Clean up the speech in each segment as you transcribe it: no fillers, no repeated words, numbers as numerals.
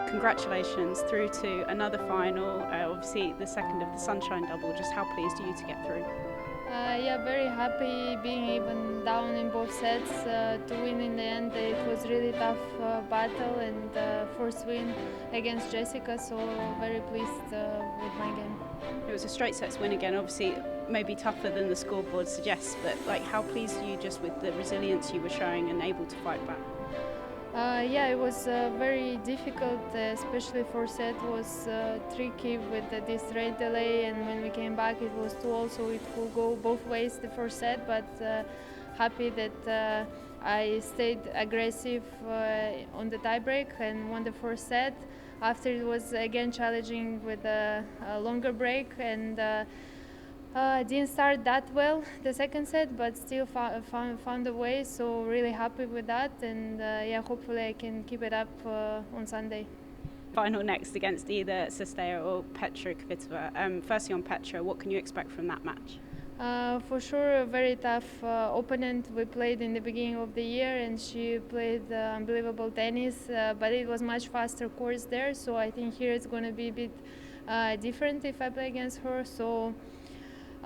Congratulations through to another final, obviously the second of the Sunshine Double. Just how pleased are you to get through? Yeah, very happy being even down in both sets to win in the end. It was really tough battle and first win against Jessica, so very pleased with my game. It was a straight sets win again, obviously maybe tougher than the scoreboard suggests, but how pleased are you just with the resilience you were showing and able to fight back? Yeah, it was very difficult, especially first set was tricky with this rate delay, and when we came back it was 2-all, so it could go both ways the first set, but happy that I stayed aggressive on the tiebreak and won the first set. After it was again challenging with a longer break, and didn't start that well the second set, but still found a way, so really happy with that, and yeah, hopefully I can keep it up on Sunday. Final next against either Sestao or Petra Kvitova. Firstly on Petra, what can you expect from that match? For sure, a very tough opponent. We played in the beginning of the year and she played unbelievable tennis, but it was much faster course there, so I think here it's going to be a bit different if I play against her. So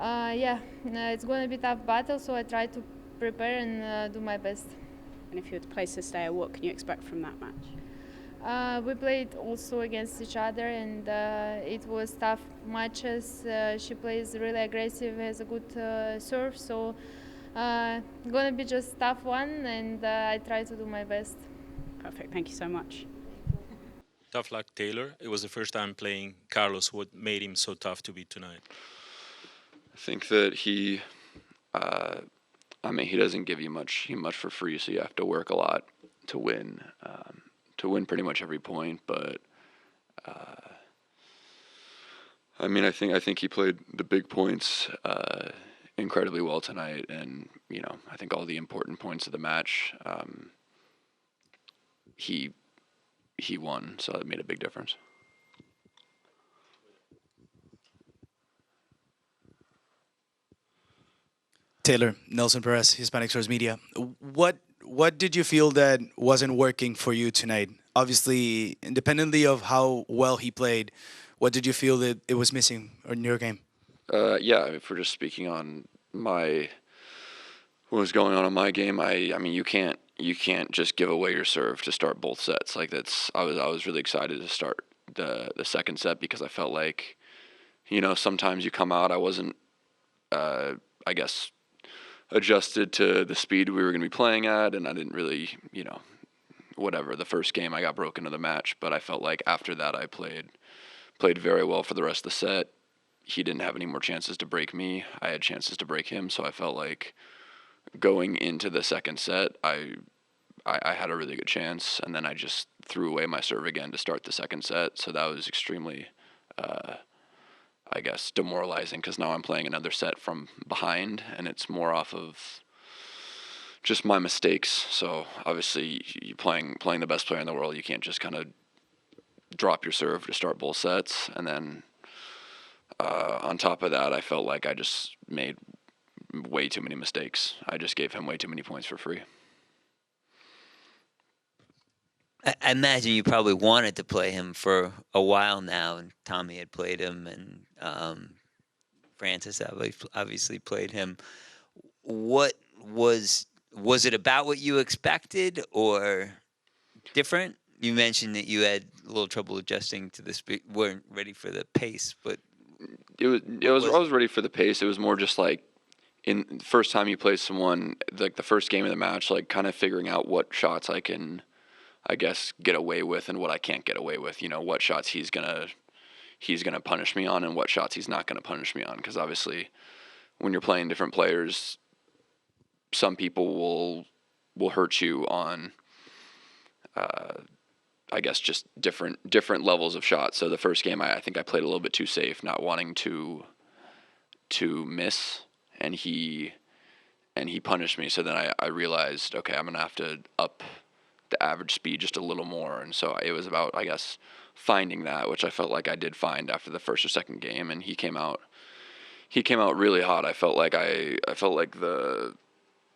yeah, it's going to be a tough battle, so I try to prepare and do my best. And if you were to play Sestao, what can you expect from that match? We played also against each other, and it was tough matches. She plays really aggressive, has a good serve, so going to be just tough one, and I try to do my best. Perfect, thank you so much. Tough luck, Taylor. It was the first time playing Carlos. What made him so tough to beat tonight? I think that he doesn't give you much for free, so you have to work a lot to win pretty much every point. But I think he played the big points incredibly well tonight, and I think all the important points of the match he won, so it made a big difference. Taylor, Nelson Perez, Hispanic Source Media. What did you feel that wasn't working for you tonight? Obviously, independently of how well he played, what did you feel that it was missing in your game? Yeah, if we're just speaking on what was going on in my game, I mean you can't just give away your serve to start both sets. Like I was really excited to start the second set because I felt like, sometimes you come out, I wasn't I guess adjusted to the speed we were going to be playing at, and I didn't really, whatever. The first game I got broken in the match, but I felt like after that I played very well for the rest of the set. He didn't have any more chances to break me. I had chances to break him, so I felt like going into the second set, I had a really good chance, and then I just threw away my serve again to start the second set, so that was extremely I guess demoralizing, because now I'm playing another set from behind, and it's more off of just my mistakes. So obviously, you playing the best player in the world, you can't just kind of drop your serve to start both sets. And then on top of that, I felt like I just made way too many mistakes. I just gave him way too many points for free. I imagine you probably wanted to play him for a while now, and Tommy had played him, and Francis obviously played him. What was it about what you expected or different? You mentioned that you had a little trouble adjusting to the speed, weren't ready for the pace, but I was ready for the pace. It was more just like in the first time you play someone, like the first game of the match, like kind of figuring out what shots I can, I guess, get away with and what I can't get away with. What shots he's gonna punish me on and what shots he's not gonna punish me on. Because obviously, when you're playing different players, some people will hurt you on, I guess, just different levels of shots. So the first game, I think I played a little bit too safe, not wanting to miss, and he punished me. So then I realized, okay, I'm gonna have to up the average speed just a little more, and so it was about, I guess, finding that, which I felt like I did find after the first or second game, and he came out really hot. I felt like the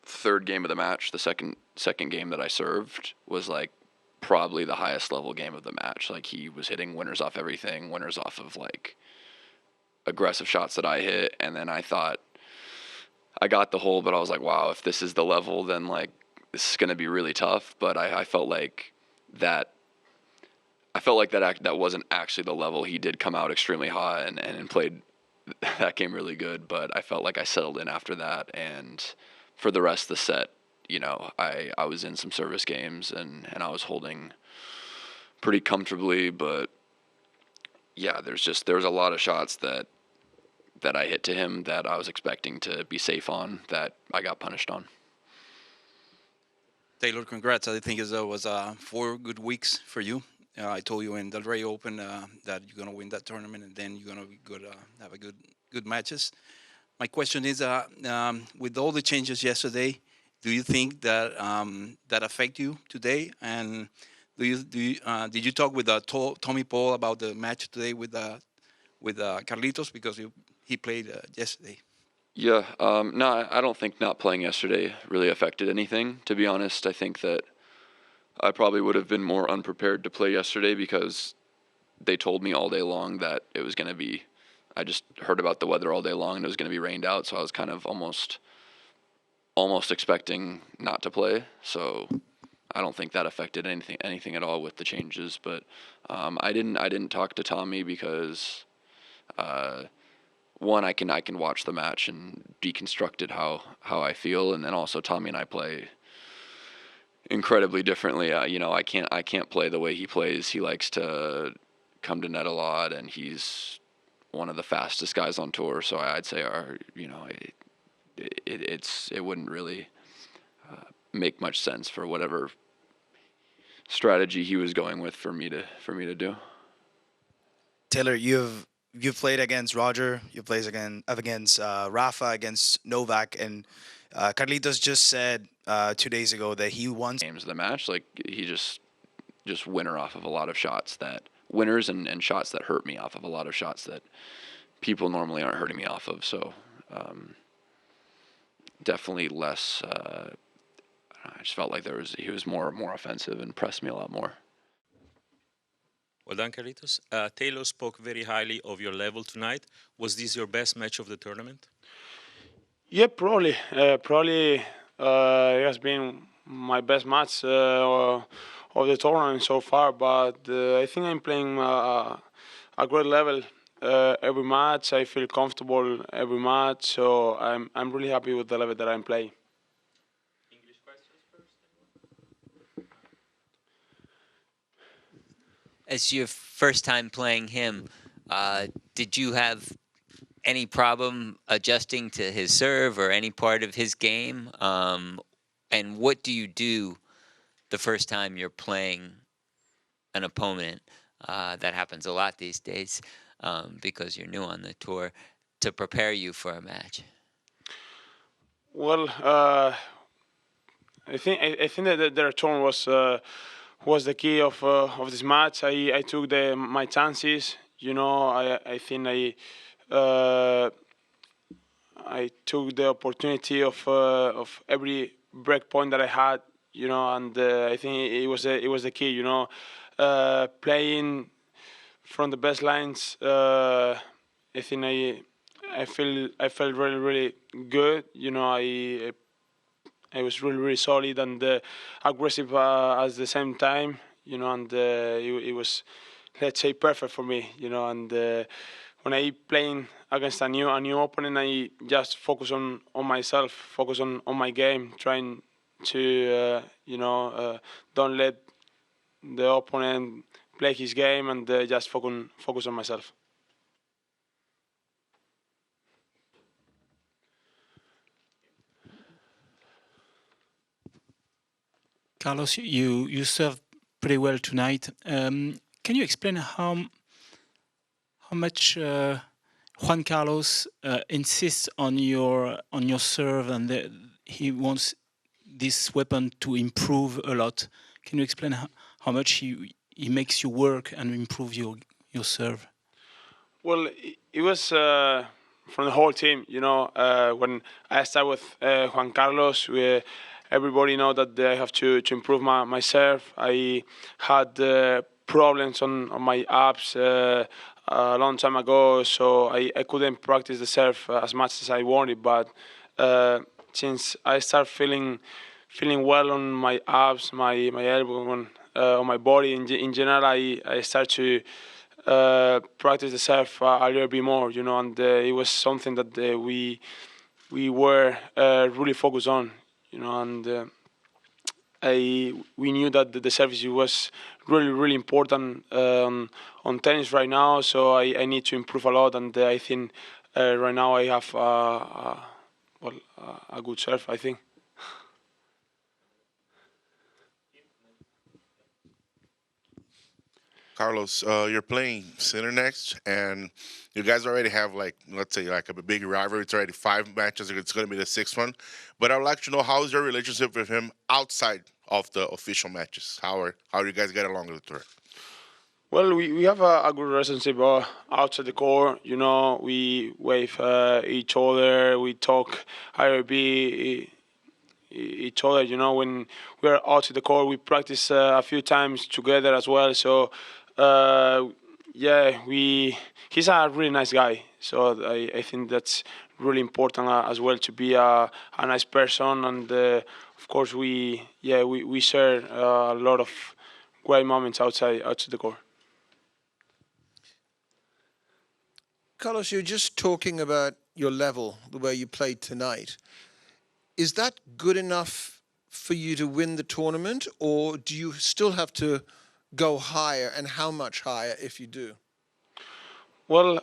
third game of the match, the second game that I served, was like probably the highest level game of the match. Like, he was hitting winners off everything, winners off of like aggressive shots that I hit, and then I thought I got the hole, but I was like, wow, if this is the level, then like this is gonna be really tough. But I felt like that. I felt like that wasn't actually the level. He did come out extremely hot and played that game really good, but I felt like I settled in after that. And for the rest of the set, you know, I was in some service games and I was holding pretty comfortably. But yeah, there was a lot of shots that I hit to him that I was expecting to be safe on that I got punished on. Taylor, congrats. I think it was 4 good weeks for you. I told you in the Delray Open that you're going to win that tournament, and then you're going to be good, have a good matches. My question is, with all the changes yesterday, do you think that that affect you today? And did you talk with Tommy Paul about the match today with Carlitos, because he played yesterday? Yeah, no, I don't think not playing yesterday really affected anything, to be honest. I think that I probably would have been more unprepared to play yesterday because they told me all day long that it was going to be, I just heard about the weather all day long and it was going to be rained out, so I was kind of almost expecting not to play. So I don't think that affected anything at all with the changes. But I didn't talk to Tommy because one, I can watch the match and deconstruct it how I feel, and then also Tommy and I play incredibly differently. You know, I can't play the way he plays. He likes to come to net a lot, and he's one of the fastest guys on tour. So I'd say it wouldn't really make much sense for whatever strategy he was going with for me to do. Taylor, you've played against Roger, you played against Rafa, against Novak, and Carlitos just said 2 days ago that he wants games of the match. Like, he just winner off of a lot of shots that winners and shots that hurt me off of a lot of shots that people normally aren't hurting me off of. So definitely less. I just felt like he was more offensive and pressed me a lot more. Well done, Carlitos. Taylor spoke very highly of your level tonight. Was this your best match of the tournament? Yeah, probably. It has been my best match of the tournament so far. But I think I'm playing a great level every match. I feel comfortable every match, so I'm really happy with the level that I'm playing. English questions first. It's your first time playing him. Did you have any problem adjusting to his serve or any part of his game? And what do you do the first time you're playing an opponent? That happens a lot these days because you're new on the tour, to prepare you for a match. Well, I think that the return was the key of this match. I took my chances. You know, I think I took the opportunity of every break point that I had. You know, and I think it was the key. You know, playing from the best lines. I think I felt really good. You know, I was really solid and aggressive at the same time. You know, and it was, let's say, perfect for me. You know, and when I playing against a new opponent, I just focus on myself, focus on my game, trying to don't let the opponent play his game, and just focus on myself. Carlos, you served pretty well tonight. Can you explain how much Juan Carlos insists on your serve, and he wants this weapon to improve a lot? Can you explain how much he makes you work and improve your serve? Well, it was from the whole team. You know, when I started with Juan Carlos, everybody know that I have to improve my serve. I had problems on my abs a long time ago, so I couldn't practice the serve as much as I wanted. But since I start feeling well on my abs, my elbow, on my body in general, I start to practice the serve a little bit more, and it was something that we were really focused on, and we knew that the service was really important on tennis right now. So I need to improve a lot, and I think right now I have a good serve, I think. Carlos, you're playing Sinner next, and you guys already have, like, let's say, like a big rivalry. It's already 5 matches. It's going to be the 6th one. But I would like to know, how is your relationship with him outside of the official matches? How do you guys get along with the tour? Well, we have a good relationship outside the court. We wave each other. We talk IRB each other. When we are outside the court, we practice a few times together as well. So, he's a really nice guy. So I think that's really important as well, to be a nice person. And of course, we share a lot of great moments outside the court. Carlos, you're just talking about your level, the way you played tonight. Is that good enough for you to win the tournament, or do you still have to go higher, and how much higher if you do? Well,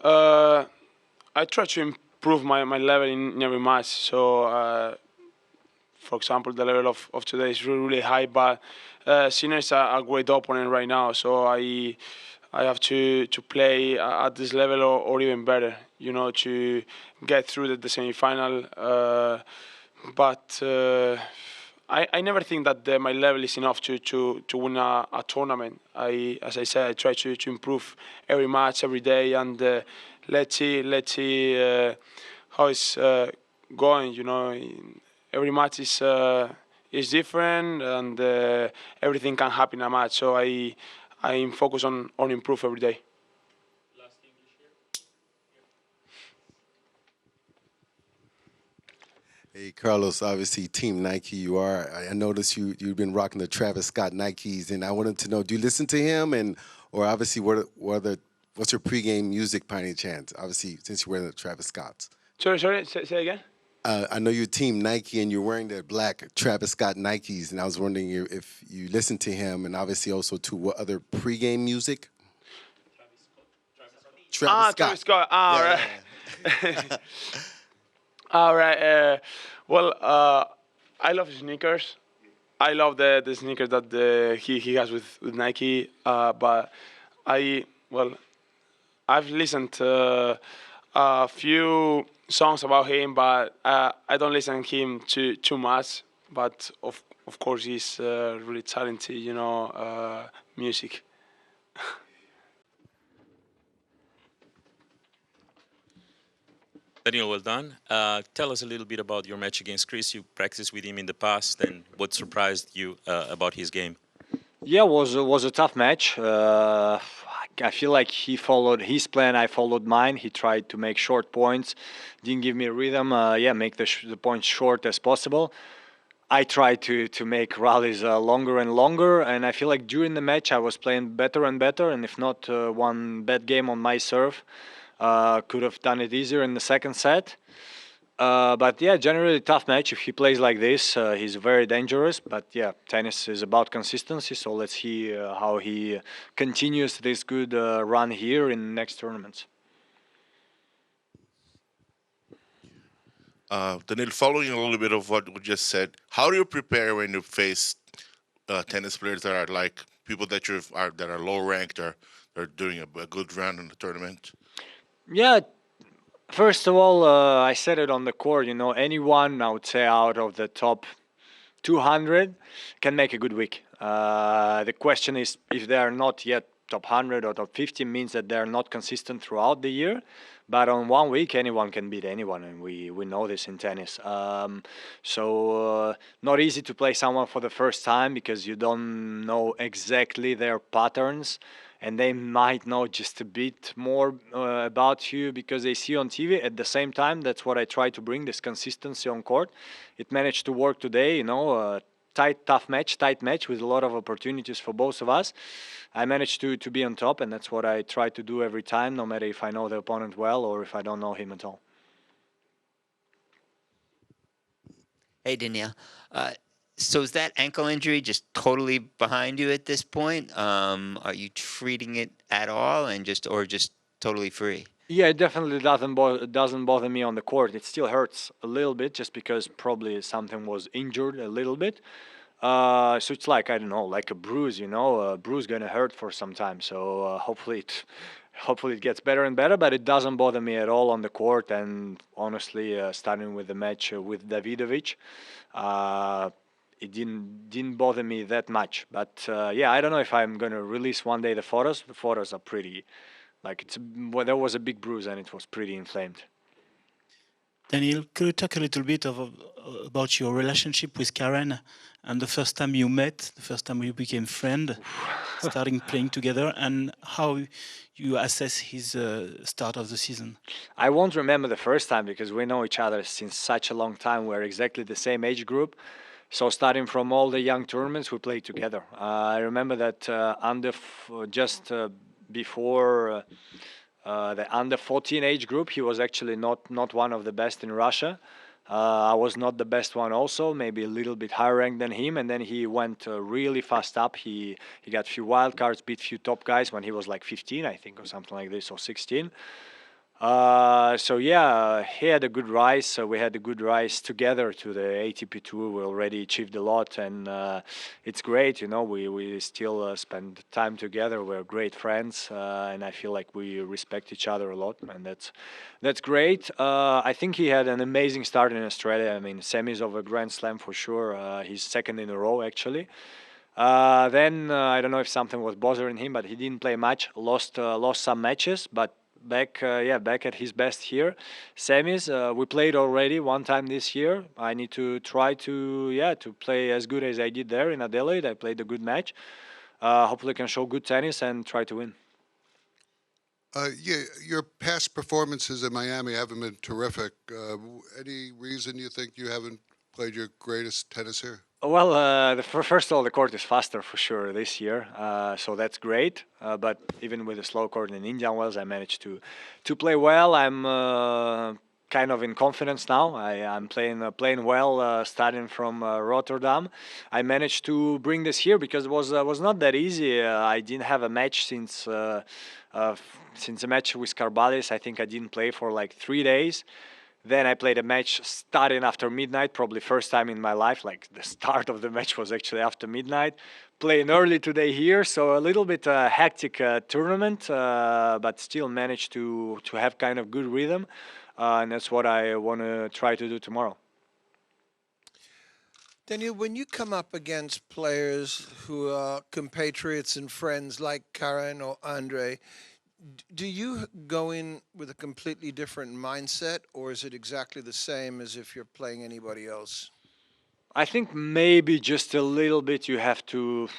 I try to improve my level in every match. So, for example, the level of today is really high, but Sinner is a great opponent right now. So I have to play at this level or even better, to get through the semi-final. But I never think that my level is enough to win a tournament. As I said, I try to improve every match, every day, and let's see how it's going. Every match is different, and everything can happen in a match. So I'm focused on improve every day. Hey, Carlos, obviously Team Nike you are. I noticed you've been rocking the Travis Scott Nikes, and I wanted to know, do you listen to him, or obviously what's your pregame music by any chance? Obviously, since you're wearing the Travis Scotts. Sorry, say again? I know you're Team Nike, and you're wearing the black Travis Scott Nikes, and I was wondering if you listen to him, and obviously also to what other pregame music? Travis Scott. All right. All right. Well, I love sneakers. I love the sneakers that he has with Nike. But I've listened to a few songs about him, but I don't listen to him too much. But of course, he's really talented. Music. Daniel, well done. Tell us a little bit about your match against Chris. You practiced with him in the past, and what surprised you about his game? Yeah, was a tough match. I feel like he followed his plan. I followed mine. He tried to make short points, didn't give me a rhythm. Make the points short as possible. I tried to make rallies longer and longer, and I feel like during the match I was playing better and better. And if not one bad game on my serve, could have done it easier in the second set. But yeah, generally tough match. If he plays like this, he's very dangerous. But yeah, tennis is about consistency. So let's see how he continues this good run here in next tournaments. Daniel, following a little bit of what we just said, how do you prepare when you face tennis players that are like people that are low ranked or are doing a good run in the tournament? Yeah, first of all, I said it on the court. Anyone, I would say, out of the top 200 can make a good week. The question is if they are not yet top 100 or top 50 means that they're not consistent throughout the year. But on 1 week, anyone can beat anyone, and we know this in tennis. So not easy to play someone for the first time because you don't know exactly their patterns, and they might know just a bit more about you because they see you on TV. At the same time, that's what I try to bring, this consistency on court. It managed to work today, you know, tight match with a lot of opportunities for both of us. I managed to be on top, and that's what I try to do every time, no matter if I know the opponent well or if I don't know him at all. Hey, Danielle. So is that ankle injury just totally behind you at this point? Are you treating it at all and just totally free? Yeah, it definitely doesn't bother me on the court. It still hurts a little bit just because probably something was injured a little bit. So it's like, I don't know, like a bruise, you know, a bruise gonna hurt for some time. So hopefully it gets better and better, but it doesn't bother me at all on the court. And honestly, starting with the match with Davidovich, it didn't bother me that much. But yeah, I don't know if I'm gonna release one day the photos. The photos are pretty, like there was a big bruise and it was pretty inflamed. Daniel, could you talk a little bit about your relationship with Karen and the first time you met, the first time you became friends, starting playing together, and how you assess his start of the season? I won't remember the first time because we know each other since such a long time. We're exactly the same age group. So starting from all the young tournaments, we played together. I remember that before the under 14 age group, he was actually not one of the best in Russia. I was not the best one also, maybe a little bit higher ranked than him, and then he went really fast up. He got a few wild cards, beat a few top guys when he was like 15, I think, or something like this, or 16. So yeah, he had a good rise. So we had a good rise together to the ATP Tour. We already achieved a lot, and it's great. You know, we still spend time together. We're great friends, and I feel like we respect each other a lot, and that's great. I think he had an amazing start in Australia. I mean, semis of a Grand Slam for sure. He's second in a row actually. Then I don't know if something was bothering him, but he didn't play much. Lost some matches, but back at his best here. Semis, we played already one time this year. I need to try to play as good as I did there in Adelaide. I played a good match. Hopefully can show good tennis and try to win. Your past performances in Miami haven't been terrific. Any reason you think you haven't played your greatest tennis here? Well, first of all, the court is faster for sure this year, so that's great. But even with the slow court in Indian Wells, I managed to play well. I'm kind of in confidence now. I'm playing well, starting from Rotterdam. I managed to bring this here because it was not that easy. I didn't have a match since the match with Carvalhes. I think I didn't play for like 3 days. Then I played a match starting after midnight, probably first time in my life. Like the start of the match was actually after midnight. Playing early today here, so a little bit hectic tournament, but still managed to have kind of good rhythm, and that's what I want to try to do tomorrow. Daniel, when you come up against players who are compatriots and friends like Karen or Andre, do you go in with a completely different mindset, or is it exactly the same as if you're playing anybody else? I think maybe just a little bit you have to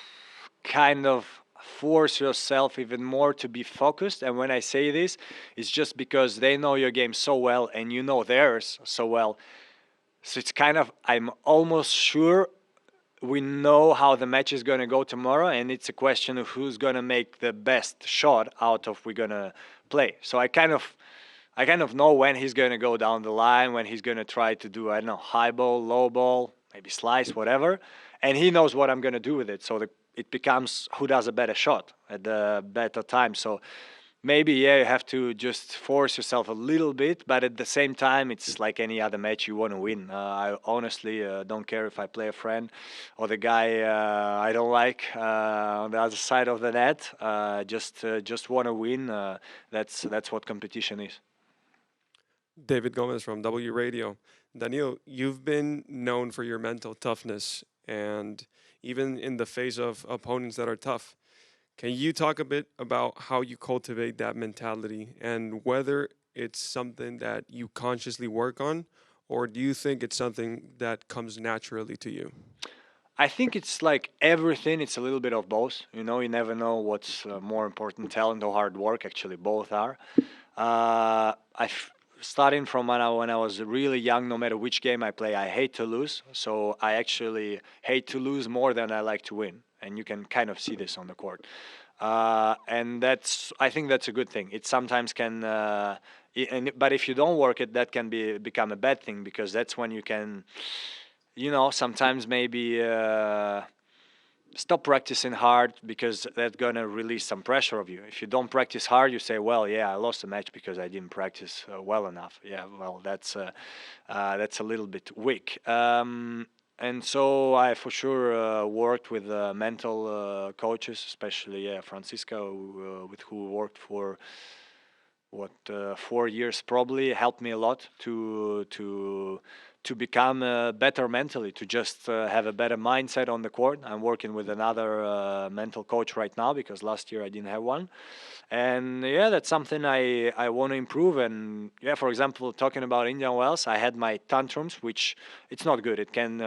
kind of force yourself even more to be focused. And when I say this, it's just because they know your game so well and you know theirs so well. So it's kind of, I'm almost sure we know how the match is going to go tomorrow, and it's a question of who's going to make the best shot out of we're going to play. So I kind of know when he's going to go down the line, when he's going to try to do, I don't know, high ball, low ball, maybe slice, whatever. And he knows what I'm going to do with it. So it becomes who does a better shot at the better time. So maybe, you have to just force yourself a little bit, but at the same time, it's like any other match you want to win. I honestly don't care if I play a friend or the guy I don't like on the other side of the net. Just want to win. That's what competition is. David Gomez from W Radio. Daniel, you've been known for your mental toughness, and even in the face of opponents that are tough. Can you talk a bit about how you cultivate that mentality and whether it's something that you consciously work on, or do you think it's something that comes naturally to you? I think it's like everything. It's a little bit of both. You know, you never know what's more important, talent or hard work. Actually, both are. Starting from when I was really young, no matter which game I play, I hate to lose. So I actually hate to lose more than I like to win. And you can kind of see this on the court. And I think that's a good thing. It sometimes can, but if you don't work it, that can become a bad thing, because that's when you can, you know, sometimes maybe stop practicing hard, because that's gonna release some pressure of you. If you don't practice hard, you say, well, yeah, I lost the match because I didn't practice well enough. Yeah, well, that's a little bit weak. And so I for sure worked with mental coaches, especially Francisca, with who worked for 4 years probably, helped me a lot to become better mentally, to just have a better mindset on the court. I'm working with another mental coach right now, because last year I didn't have one. And yeah, that's something I want to improve. And yeah, for example, talking about Indian Wells, I had my tantrums, which it's not good. It can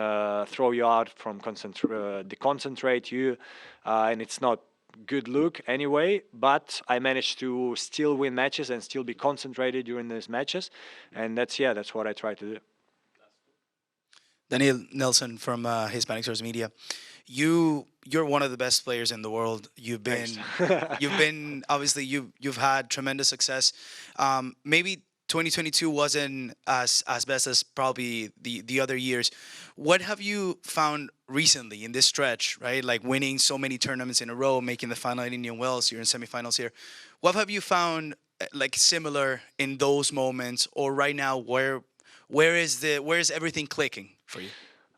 throw you out from deconcentrate you, and it's not good look anyway. But I managed to still win matches and still be concentrated during these matches, and that's what I try to do. Daniel Nelson from Hispanic Source Media. You're one of the best players in the world. You've been obviously you've had tremendous success. Maybe 2022 wasn't as best as probably the other years. What have you found recently in this stretch, right? Like winning so many tournaments in a row, making the final at Indian Wells, you're in semifinals here. What have you found like similar in those moments, or right now where is everything clicking for you?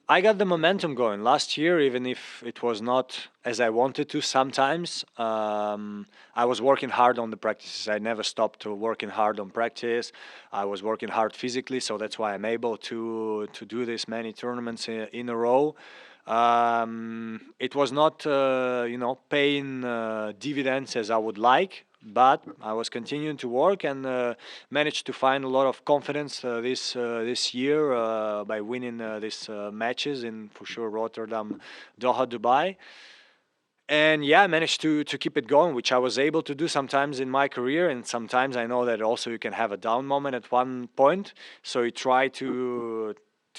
I got the momentum going last year, even if it was not as I wanted to sometimes. I was working hard on the practices. I never stopped working hard on practice. I was working hard physically, so that's why I'm able to do this many tournaments in a row. It was not, paying dividends as I would like, but I was continuing to work and managed to find a lot of confidence this year by winning these matches in, for sure, Rotterdam, Doha, Dubai. And yeah, I managed to keep it going, which I was able to do sometimes in my career, and sometimes I know that also you can have a down moment at one point. So you try to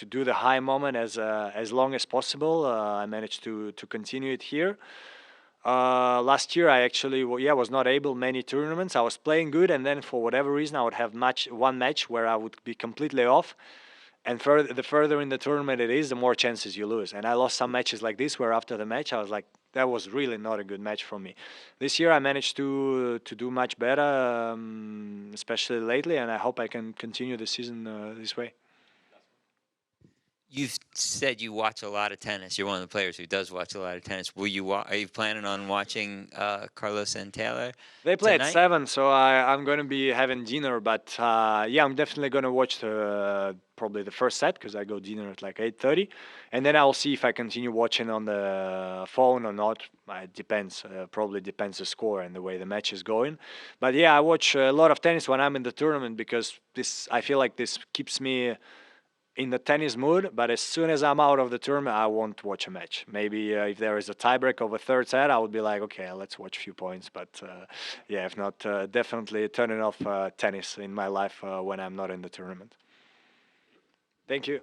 do the high moment as long as possible. I managed to continue it here. Last year I actually was not able many tournaments. I was playing good, and then for whatever reason I would have one match where I would be completely off, and the further in the tournament it is, the more chances you lose. And I lost some matches like this where after the match I was like, that was really not a good match for me. This year I managed to do much better, especially lately, and I hope I can continue the season this way. You've said you watch a lot of tennis. You're one of the players who does watch a lot of tennis. Are you planning on watching Carlos and Taylor? They play tonight? at 7, so I'm going to be having dinner. But I'm definitely going to watch probably the first set, because I go dinner at like 8:30, and then I'll see if I continue watching on the phone or not. It depends. Probably depends the score and the way the match is going. But yeah, I watch a lot of tennis when I'm in the tournament, because I feel like this keeps me in the tennis mood. But as soon as I'm out of the tournament, I won't watch a match. Maybe if there is a tiebreak of a third set, I would be like, okay, let's watch a few points. But if not, definitely turning off tennis in my life when I'm not in the tournament. Thank you.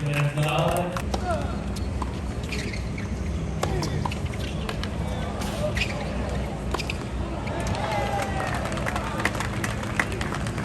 And now